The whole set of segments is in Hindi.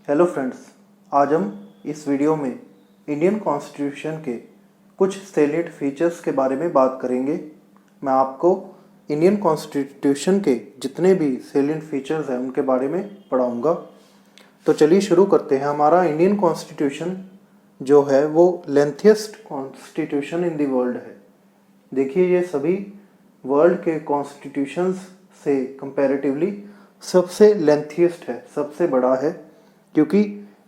हेलो फ्रेंड्स, आज हम इस वीडियो में इंडियन कॉन्स्टिट्यूशन के कुछ सैलिएंट फीचर्स के बारे में बात करेंगे। मैं आपको इंडियन कॉन्स्टिट्यूशन के जितने भी सैलिएंट फीचर्स हैं उनके बारे में पढ़ाऊंगा। तो चलिए शुरू करते हैं। हमारा इंडियन कॉन्स्टिट्यूशन जो है वो lengthiest constitution in the world है। देखिए, ये सभी वर्ल्ड के कॉन्स्टिट्यूशंस से कंपैरेटिवली सबसे लेंथीएस्ट है, सबसे बड़ा है, क्योंकि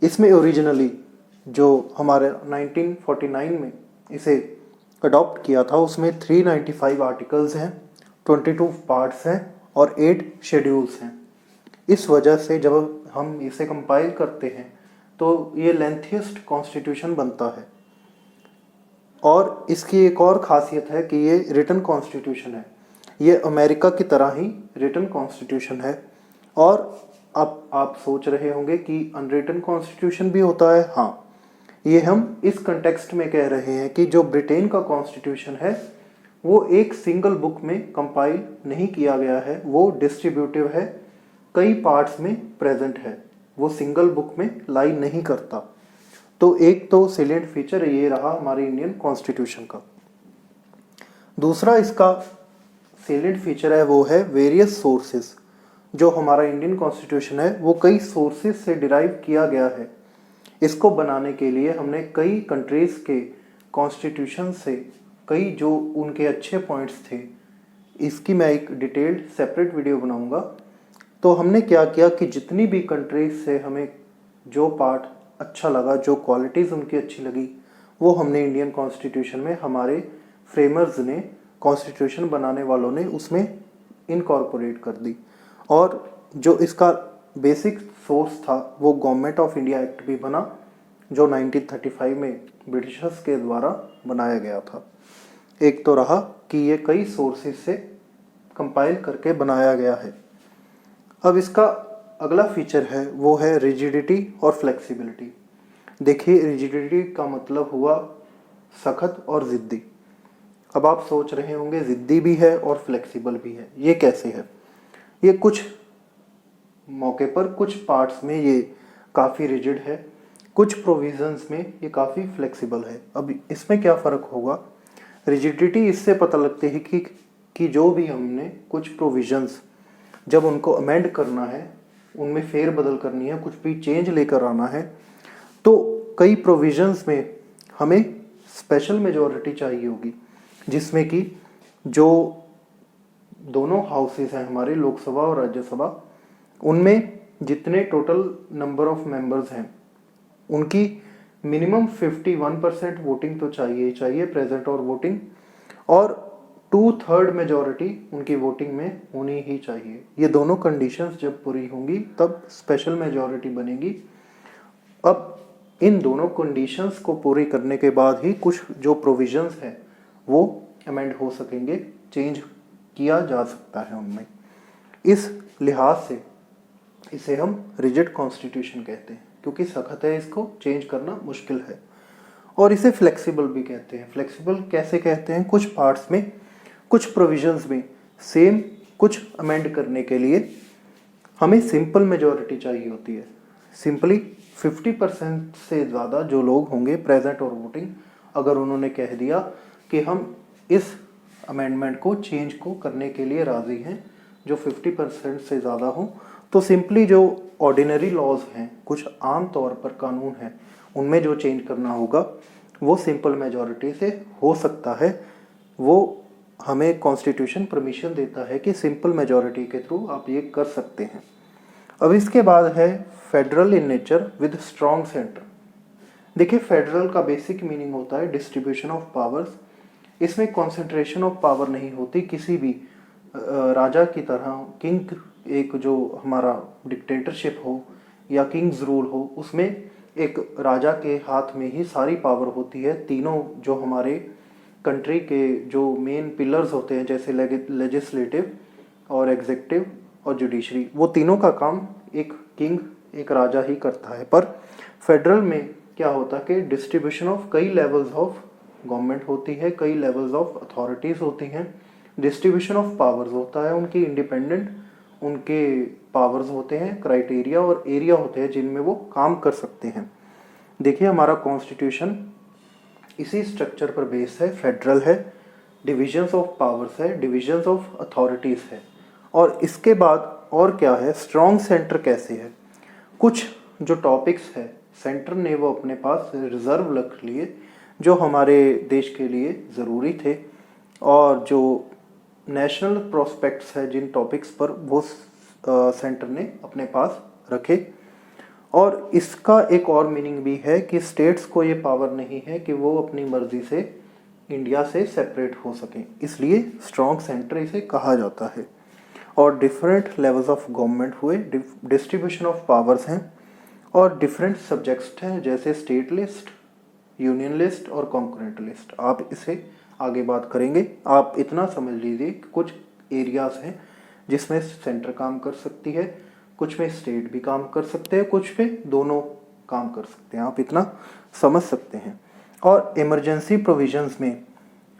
इसमें ओरिजिनली जो हमारे 1949 में इसे अडॉप्ट किया था उसमें 395 आर्टिकल्स हैं, 22 पार्ट्स हैं और 8 शेड्यूल्स हैं। इस वजह से जब हम इसे कंपाइल करते हैं तो ये लेंथीएस्ट कॉन्स्टिट्यूशन बनता है। और इसकी एक और ख़ासियत है कि ये रिटन कॉन्स्टिट्यूशन है। ये अमेरिका की तरह ही रिटन कॉन्स्टिट्यूशन है। और अब आप सोच रहे होंगे कि अनरिटन कॉन्स्टिट्यूशन भी होता है। हाँ, ये हम इस कंटेक्स्ट में कह रहे हैं कि जो ब्रिटेन का कॉन्स्टिट्यूशन है वो एक सिंगल बुक में कंपाइल नहीं किया गया है, वो डिस्ट्रीब्यूटिव है, कई पार्ट्स में प्रेजेंट है, वो सिंगल बुक में लाई नहीं करता। तो एक तो सैलिएंट फीचर ये रहा हमारे इंडियन कॉन्स्टिट्यूशन का। दूसरा इसका सैलिएंट फीचर है वो है वेरियस सोर्सेस। जो हमारा इंडियन कॉन्स्टिट्यूशन है वो कई सोर्सेज से डिराइव किया गया है। इसको बनाने के लिए हमने कई कंट्रीज़ के कॉन्स्टिट्यूशन से कई जो उनके अच्छे पॉइंट्स थे, इसकी मैं एक डिटेल्ड सेपरेट वीडियो बनाऊंगा। तो हमने क्या किया कि जितनी भी कंट्रीज से हमें जो पार्ट अच्छा लगा, जो क्वालिटीज़ उनकी अच्छी लगी, वो हमने इंडियन कॉन्स्टिट्यूशन में हमारे फ्रेमर्स ने, कॉन्स्टिट्यूशन बनाने वालों ने उसमें इनकॉर्पोरेट कर दी। और जो इसका बेसिक सोर्स था वो गवर्नमेंट ऑफ इंडिया एक्ट भी बना, जो 1935 में ब्रिटिशर्स के द्वारा बनाया गया था। एक तो रहा कि ये कई सोर्सेज से कंपाइल करके बनाया गया है। अब इसका अगला फीचर है वो है रिजिडिटी और फ्लेक्सिबिलिटी। देखिए, रिजिडिटी का मतलब हुआ सख्त और ज़िद्दी। अब आप सोच रहे होंगे ज़िद्दी भी है और फ्लेक्सिबल भी है, ये कैसे है? ये कुछ मौके पर कुछ पार्ट्स में ये काफ़ी रिजिड है, कुछ प्रोविजंस में ये काफ़ी फ्लेक्सिबल है। अब इसमें क्या फ़र्क होगा? रिजिडिटी इससे पता लगती है कि जो भी हमने कुछ प्रोविजंस जब उनको अमेंड करना है, उनमें फेर बदल करनी है, कुछ भी चेंज लेकर आना है, तो कई प्रोविजंस में हमें स्पेशल मेजॉरिटी चाहिए होगी, जिसमें कि जो दोनों हाउसेस हैं हमारे, लोकसभा और राज्यसभा, उनमें जितने टोटल नंबर ऑफ मेंबर्स हैं उनकी मिनिमम 51% वोटिंग तो चाहिए प्रेजेंट और वोटिंग, और 2/3 मेजॉरिटी उनकी वोटिंग में होनी ही चाहिए। ये दोनों कंडीशंस जब पूरी होंगी तब स्पेशल मेजॉरिटी बनेगी। अब इन दोनों कंडीशंस को पूरी करने के बाद ही कुछ जो प्रोविजंस हैं वो अमेंड हो सकेंगे, चेंज किया जा सकता है उनमें। इस लिहाज से इसे हम रिजिड कॉन्स्टिट्यूशन कहते हैं, क्योंकि सख्त है, इसको चेंज करना मुश्किल है। और इसे फ्लेक्सिबल भी कहते हैं। फ्लेक्सिबल कैसे कहते हैं? कुछ पार्ट्स में, कुछ प्रोविजंस में सेम, कुछ अमेंड करने के लिए हमें सिंपल मेजॉरिटी चाहिए होती है। सिंपली 50% से ज़्यादा जो लोग होंगे प्रेजेंट और वोटिंग, अगर उन्होंने कह दिया कि हम इस अमेंडमेंट को, चेंज को करने के लिए राज़ी हैं, जो 50% से ज़्यादा हों, तो सिंपली जो ऑर्डिनरी लॉज हैं, कुछ आम तौर पर कानून हैं, उनमें जो चेंज करना होगा वो सिंपल मेजॉरिटी से हो सकता है। वो हमें कॉन्स्टिट्यूशन परमिशन देता है कि सिंपल मेजॉरिटी के थ्रू आप ये कर सकते हैं। अब इसके बाद है federal in nature with strong centre. देखिए, फेडरल का बेसिक मीनिंग होता है डिस्ट्रीब्यूशन ऑफ पावर्स। इसमें कॉन्सेंट्रेशन ऑफ पावर नहीं होती, किसी भी राजा की तरह किंग, एक जो हमारा डिक्टेटरशिप हो या किंग्स रूल हो, उसमें एक राजा के हाथ में ही सारी पावर होती है। तीनों जो हमारे कंट्री के जो मेन पिलर्स होते हैं, जैसे लेजिस्लेटिव और एग्जीक्यूटिव और जुडिशरी, वो तीनों का काम एक किंग, एक राजा ही करता है। पर फेडरल में क्या होता है कि डिस्ट्रीब्यूशन ऑफ कई लेवल्स ऑफ गवर्नमेंट होती है, कई लेवल्स ऑफ अथॉरिटीज़ होती हैं, डिस्ट्रीब्यूशन ऑफ पावर्स होता है, उनकी इंडिपेंडेंट, उनके पावर्स होते हैं, क्राइटेरिया और एरिया होते हैं जिनमें वो काम कर सकते हैं। देखिए हमारा कॉन्स्टिट्यूशन इसी स्ट्रक्चर पर बेस है, फेडरल है, डिविजन्स ऑफ पावर्स है, डिविजन्स ऑफ अथॉरिटीज़ है। और इसके बाद और क्या है, स्ट्रॉन्ग सेंटर कैसे है। कुछ जो टॉपिक्स है सेंटर ने वो अपने पास रिजर्व रख लिए जो हमारे देश के लिए ज़रूरी थे, और जो नेशनल प्रोस्पेक्ट्स है जिन टॉपिक्स पर वो सेंटर ने अपने पास रखे। और इसका एक और मीनिंग भी है कि स्टेट्स को ये पावर नहीं है कि वो अपनी मर्जी से इंडिया से सेपरेट हो सकें, इसलिए स्ट्रॉन्ग सेंटर इसे कहा जाता है। और डिफरेंट लेवल्स ऑफ गवर्नमेंट हुए, डिस्ट्रीब्यूशन ऑफ पावर्स हैं, और डिफरेंट सब्जेक्ट्स हैं जैसे स्टेट लिस्ट, यूनियन लिस्ट और कॉन्करेंट लिस्ट। आप इसे आगे बात करेंगे। आप इतना समझ लीजिए कि कुछ एरियाज हैं जिसमें सेंटर काम कर सकती है, कुछ में स्टेट भी काम कर सकते हैं, कुछ पे दोनों काम कर सकते हैं, आप इतना समझ सकते हैं। और इमरजेंसी प्रोविजंस में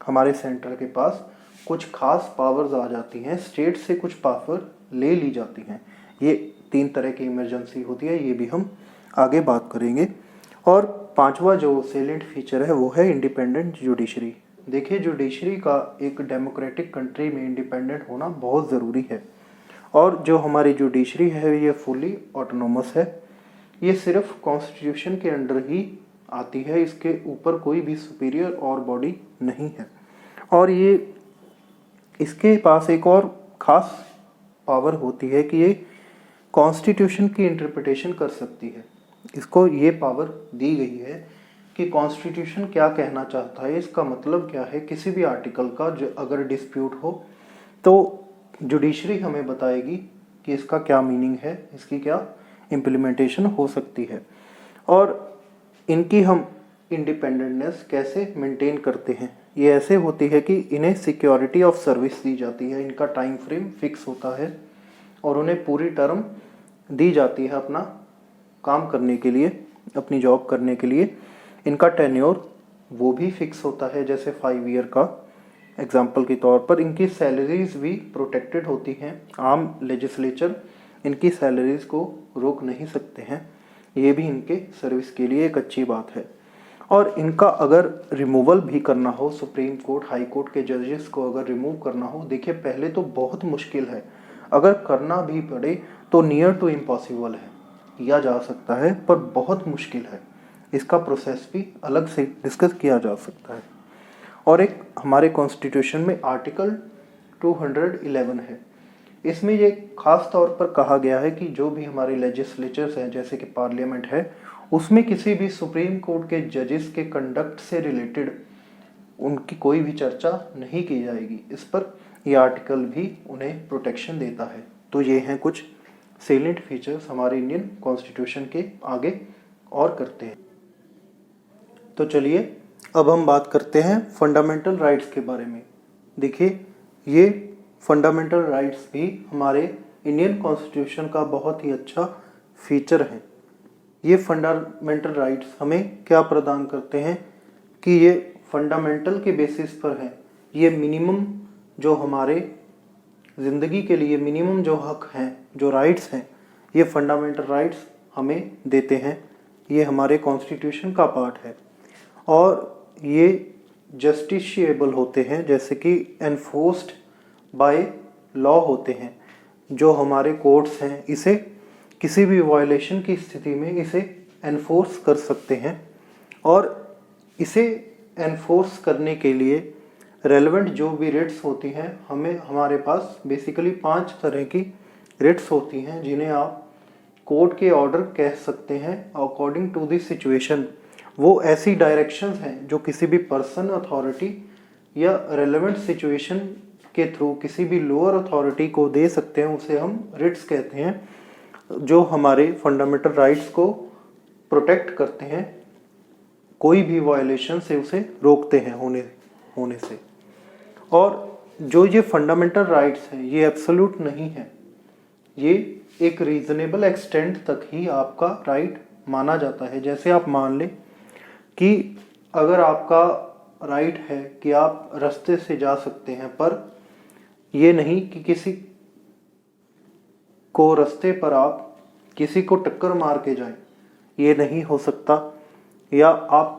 हमारे सेंटर के पास कुछ खास पावर्स आ जाती हैं, स्टेट से कुछ पावर ले ली जाती हैं। ये 3 तरह की इमरजेंसी होती है, ये भी हम आगे बात करेंगे। और 5वां जो सेलेंट फीचर है वो है इंडिपेंडेंट जुडिशरी। देखिए जुडिशरी का एक डेमोक्रेटिक कंट्री में इंडिपेंडेंट होना बहुत ज़रूरी है, और जो हमारी जुडिशरी है ये फुली ऑटोनोमस है। ये सिर्फ कॉन्स्टिट्यूशन के अंडर ही आती है, इसके ऊपर कोई भी सुपीरियर और बॉडी नहीं है। और ये इसके पास एक और ख़ास पावर होती है कि ये कॉन्स्टिट्यूशन की इंटरप्रिटेशन कर सकती है। इसको ये पावर दी गई है कि कॉन्स्टिट्यूशन क्या कहना चाहता है, इसका मतलब क्या है, किसी भी आर्टिकल का जो अगर डिस्प्यूट हो तो जुडिशरी हमें बताएगी कि इसका क्या मीनिंग है, इसकी क्या इम्प्लीमेंटेशन हो सकती है। और इनकी हम इंडिपेंडेंटनेस कैसे मेंटेन करते हैं, ये ऐसे होती है कि इन्हें सिक्योरिटी ऑफ सर्विस दी जाती है, इनका टाइम फ्रेम फिक्स होता है और उन्हें पूरी टर्म दी जाती है अपना काम करने के लिए, अपनी जॉब करने के लिए। इनका टेन्योर वो भी फिक्स होता है, जैसे 5 ईयर का। एग्जाम्पल के तौर पर इनकी सैलरीज भी प्रोटेक्टेड होती हैं, आम लेजिस्लेचर इनकी सैलरीज को रोक नहीं सकते हैं, ये भी इनके सर्विस के लिए एक अच्छी बात है। और इनका अगर रिमूवल भी करना हो, सुप्रीम कोर्ट, हाई कोर्ट के जजेस को अगर रिमूव करना हो, देखिए पहले तो बहुत मुश्किल है, अगर करना भी पड़े तो नियर टू इम्पॉसिबल है, किया जा सकता है पर बहुत मुश्किल है। इसका प्रोसेस भी अलग से डिस्कस किया जा सकता है। और एक हमारे कॉन्स्टिट्यूशन में आर्टिकल 211 है, इसमें ये खास तौर पर कहा गया है कि जो भी हमारे लेजिस्लेचर्स हैं जैसे कि पार्लियामेंट है, उसमें किसी भी सुप्रीम कोर्ट के जजेस के कंडक्ट से रिलेटेड उनकी कोई भी चर्चा नहीं की जाएगी। इस पर यह आर्टिकल भी उन्हें प्रोटेक्शन देता है। तो ये हैं कुछ सेलेंट फीचर्स हमारे इंडियन कॉन्स्टिट्यूशन के। आगे और करते हैं, तो चलिए अब हम बात करते हैं फंडामेंटल राइट्स के बारे में। देखिए ये फंडामेंटल राइट्स भी हमारे इंडियन कॉन्स्टिट्यूशन का बहुत ही अच्छा फीचर है। ये फंडामेंटल राइट्स हमें क्या प्रदान करते हैं कि ये फंडामेंटल के बेसिस पर है, ये मिनिमम जो हमारे ज़िंदगी के लिए मिनिमम जो हक हैं, जो राइट्स हैं, ये फंडामेंटल राइट्स हमें देते हैं। ये हमारे कॉन्स्टिट्यूशन का पार्ट है और ये जस्टिशिएबल होते हैं, जैसे कि एनफोर्स्ड बाय लॉ होते हैं। जो हमारे कोर्ट्स हैं इसे किसी भी वायलेशन की स्थिति में इसे एनफोर्स कर सकते हैं, और इसे एनफोर्स करने के लिए रेलेवेंट जो भी रिट्स होती हैं, हमारे पास बेसिकली 5 तरह की रिट्स होती हैं जिन्हें आप कोर्ट के ऑर्डर कह सकते हैं अकॉर्डिंग टू द सिचुएशन। वो ऐसी डायरेक्शंस हैं जो किसी भी पर्सन, अथॉरिटी या रेलेवेंट सिचुएशन के थ्रू किसी भी लोअर अथॉरिटी को दे सकते हैं, उसे हम रिट्स कहते हैं, जो हमारे फंडामेंटल राइट्स को प्रोटेक्ट करते हैं, कोई भी वायलेशन से उसे रोकते हैं होने से। और जो ये फंडामेंटल राइट्स हैं ये एब्सोल्यूट नहीं है, ये एक रीजनेबल एक्सटेंट तक ही आपका राइट माना जाता है। जैसे आप मान लें कि अगर आपका राइट है कि आप रास्ते से जा सकते हैं, पर ये नहीं कि किसी को रास्ते पर आप किसी को टक्कर मार के जाएं, ये नहीं हो सकता। या आप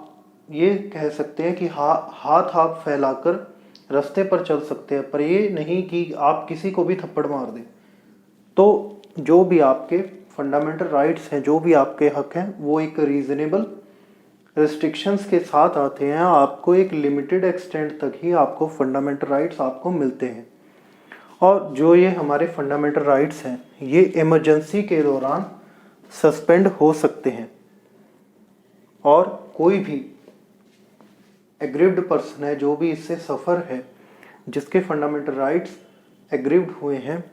ये कह सकते हैं कि हाथ आप फैलाकर रास्ते पर चल सकते हैं, पर ये नहीं कि आप किसी को भी थप्पड़ मार दें। तो जो भी आपके फंडामेंटल राइट्स हैं, जो भी आपके हक हैं, वो एक रीजनेबल रिस्ट्रिक्शंस के साथ आते हैं। आपको एक लिमिटेड एक्सटेंट तक ही आपको फंडामेंटल राइट्स आपको मिलते हैं। और जो ये हमारे फंडामेंटल राइट्स हैं, ये इमरजेंसी के दौरान सस्पेंड हो सकते हैं। और कोई भी एग्रीव्ड पर्सन है, जो भी इससे सफ़र है, जिसके फंडामेंटल राइट्स एग्रीव्ड हुए हैं,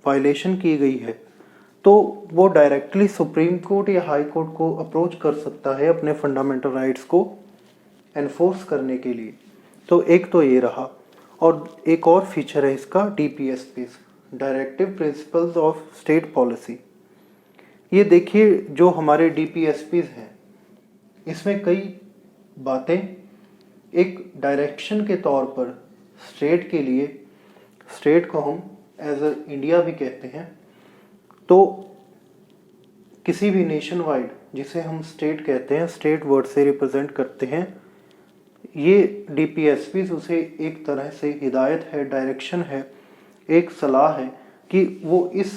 वायलेशन की गई है, तो वो डायरेक्टली सुप्रीम कोर्ट या हाई कोर्ट को अप्रोच कर सकता है अपने फंडामेंटल राइट्स को एनफोर्स करने के लिए। तो एक तो ये रहा। और एक और फीचर है इसका DPSPs, directive principles of state policy. ये देखिए, जो हमारे DPSPs हैं, इसमें कई बातें एक डायरेक्शन के तौर पर स्टेट के लिए, स्टेट को हम एज अ इंडिया भी कहते हैं, तो किसी भी नेशन वाइड जिसे हम स्टेट कहते हैं, स्टेट वर्ड से रिप्रेजेंट करते हैं, ये DPSPs उसे एक तरह से हिदायत है, डायरेक्शन है, एक सलाह है कि वो इस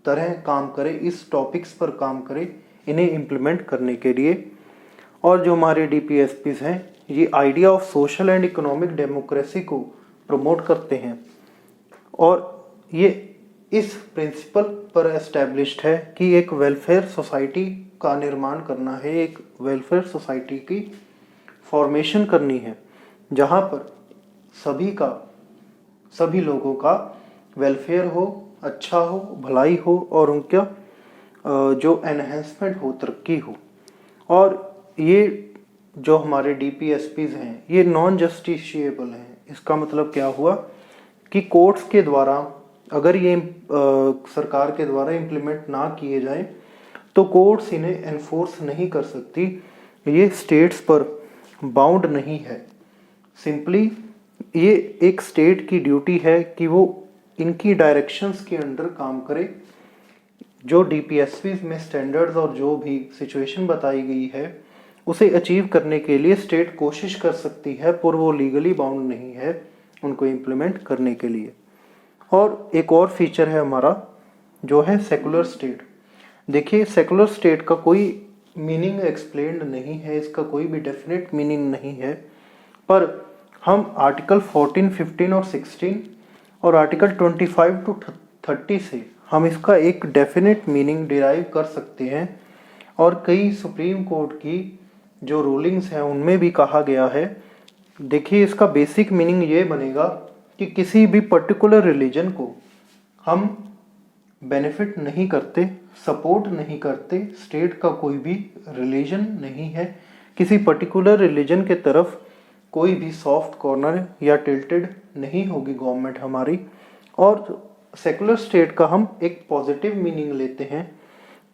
तरह काम करे, इस टॉपिक्स पर काम करे, इन्हें इम्प्लीमेंट करने के लिए। और जो हमारे DPSPs हैं, ये idea of social and economic democracy को प्रमोट करते हैं। और ये इस प्रिंसिपल पर एस्टैब्लिश्ड है कि एक वेलफेयर सोसाइटी का निर्माण करना है, एक वेलफेयर सोसाइटी की फॉर्मेशन करनी है, जहाँ पर सभी लोगों का वेलफेयर हो, अच्छा हो, भलाई हो, और उनका जो एनहेंसमेंट हो, तरक्की हो। और ये जो हमारे DPSPs हैं, ये नॉन जस्टिशिएबल हैं। इसका मतलब क्या हुआ कि कोर्ट्स के द्वारा अगर ये सरकार के द्वारा इम्प्लीमेंट ना किए जाए तो कोर्ट्स इन्हें एनफोर्स नहीं कर सकती। ये स्टेट्स पर बाउंड नहीं है। सिंपली ये एक स्टेट की ड्यूटी है कि वो इनकी डायरेक्शंस के अंडर काम करे। जो DPSPs में स्टैंडर्ड्स और जो भी सिचुएशन बताई गई है, उसे अचीव करने के लिए स्टेट कोशिश कर सकती है, पर वो लीगली बाउंड नहीं है उनको इम्प्लीमेंट करने के लिए। और एक और फीचर है हमारा, जो है सेकुलर स्टेट। देखिए, सेकुलर स्टेट का कोई मीनिंग एक्सप्लेन्ड नहीं है, इसका कोई भी डेफिनेट मीनिंग नहीं है, पर हम आर्टिकल 14, 15 और 16 और आर्टिकल 25 to 30 से हम इसका एक डेफिनेट मीनिंग डिराइव कर सकते हैं। और कई सुप्रीम कोर्ट की जो रूलिंग्स हैं, उनमें भी कहा गया है। देखिए, इसका बेसिक मीनिंग ये बनेगा कि किसी भी पर्टिकुलर रिलीजन को हम बेनिफिट नहीं करते, सपोर्ट नहीं करते। स्टेट का कोई भी रिलीजन नहीं है, किसी पर्टिकुलर रिलीजन के तरफ कोई भी सॉफ्ट कॉर्नर या टिल्टेड नहीं होगी गवर्नमेंट हमारी। और सेकुलर स्टेट का हम एक पॉजिटिव मीनिंग लेते हैं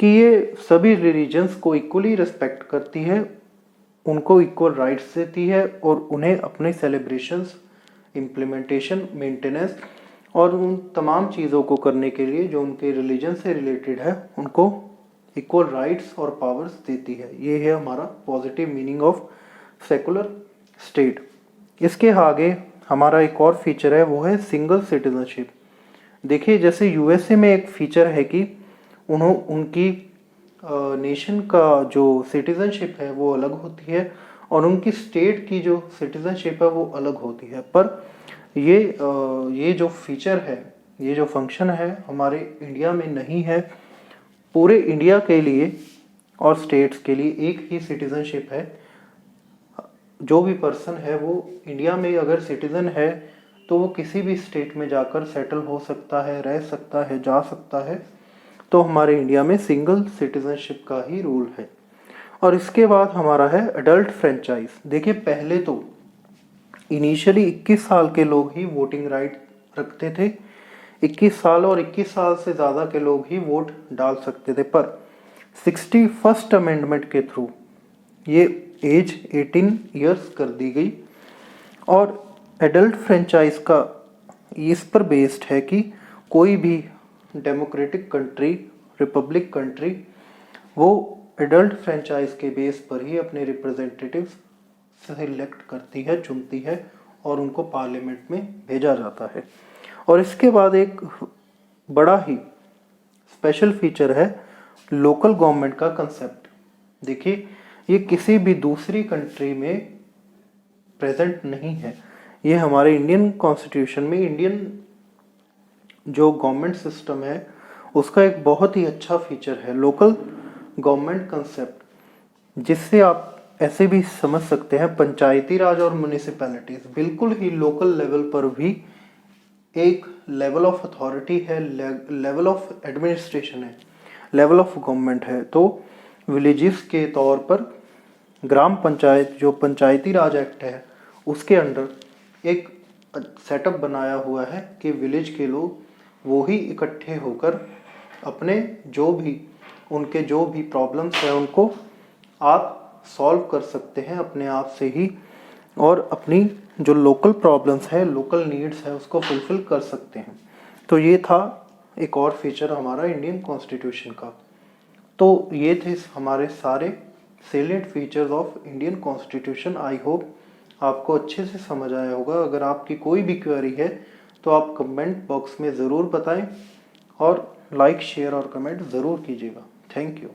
कि ये सभी रिलीजन्स को इक्वली रिस्पेक्ट करती है, उनको इक्वल राइट्स देती है, और उन्हें अपने सेलिब्रेशंस, इम्प्लीमेंटेशन, मेंटेनेंस और उन तमाम चीज़ों को करने के लिए जो उनके रिलीजन से रिलेटेड है, उनको इक्वल राइट्स और पावर्स देती है। ये है हमारा positive meaning of secular state. इसके आगे हमारा एक और फीचर है, वो है सिंगल सिटीजनशिप। देखिए, जैसे USA में एक फीचर है कि उनकी नेशन का जो सिटीजनशिप है वो अलग होती है, और उनकी स्टेट की जो सिटीजनशिप है वो अलग होती है। पर ये जो फीचर है, ये जो फंक्शन है, हमारे इंडिया में नहीं है। पूरे इंडिया के लिए और स्टेट्स के लिए एक ही सिटीजनशिप है। जो भी पर्सन है वो इंडिया में अगर सिटीजन है तो वो किसी भी स्टेट में जाकर सेटल हो सकता है, रह सकता है, जा सकता है। तो हमारे इंडिया में सिंगल सिटीजनशिप का ही रूल है। और इसके बाद हमारा है अडल्ट फ्रेंचाइज। देखिए, पहले तो इनिशियली 21 साल के लोग ही वोटिंग राइट रखते थे। 21 साल और 21 साल से ज़्यादा के लोग ही वोट डाल सकते थे, पर 61st अमेंडमेंट के थ्रू ये एज 18 ईयर्स कर दी गई। और एडल्ट फ्रेंचाइज का इस पर बेस्ड है कि कोई भी डेमोक्रेटिक कंट्री, रिपब्लिक कंट्री, वो एडल्ट फ्रेंचाइज के बेस पर ही अपने रिप्रेजेंटेटिव्स सिलेक्ट करती है, चुनती है और उनको पार्लियामेंट में भेजा जाता है। और इसके बाद एक बड़ा ही स्पेशल फीचर है लोकल गवर्नमेंट का कंसेप्ट। देखिए, ये किसी भी दूसरी कंट्री में प्रेजेंट नहीं है। ये हमारे इंडियन कॉन्स्टिट्यूशन में, इंडियन जो गवर्नमेंट सिस्टम है उसका एक बहुत ही अच्छा फीचर है लोकल गवर्नमेंट कंसेप्ट, जिससे आप ऐसे भी समझ सकते हैं पंचायती राज और म्यूनिसिपैलिटीज बिल्कुल ही लोकल लेवल पर भी एक लेवल ऑफ अथॉरिटी है, लेवल ऑफ एडमिनिस्ट्रेशन है, लेवल ऑफ गवर्नमेंट है। तो विलेजेस के तौर पर ग्राम पंचायत, जो पंचायती राज एक्ट है उसके अंडर एक सेटअप बनाया हुआ है कि विलेज के लोग वो ही इकट्ठे होकर अपने उनके जो भी प्रॉब्लम्स है उनको आप सॉल्व कर सकते हैं अपने आप से ही, और अपनी जो लोकल प्रॉब्लम्स है, लोकल नीड्स है, उसको फुलफिल कर सकते हैं। तो ये था एक और फीचर हमारा इंडियन कॉन्स्टिट्यूशन का। तो ये थे हमारे सारे salient features of Indian constitution. I hope आपको अच्छे से समझ आया होगा। अगर आपकी कोई भी क्वेरी है तो आप कमेंट बॉक्स में ज़रूर बताएं और लाइक, शेयर और कमेंट ज़रूर कीजिएगा। Thank you.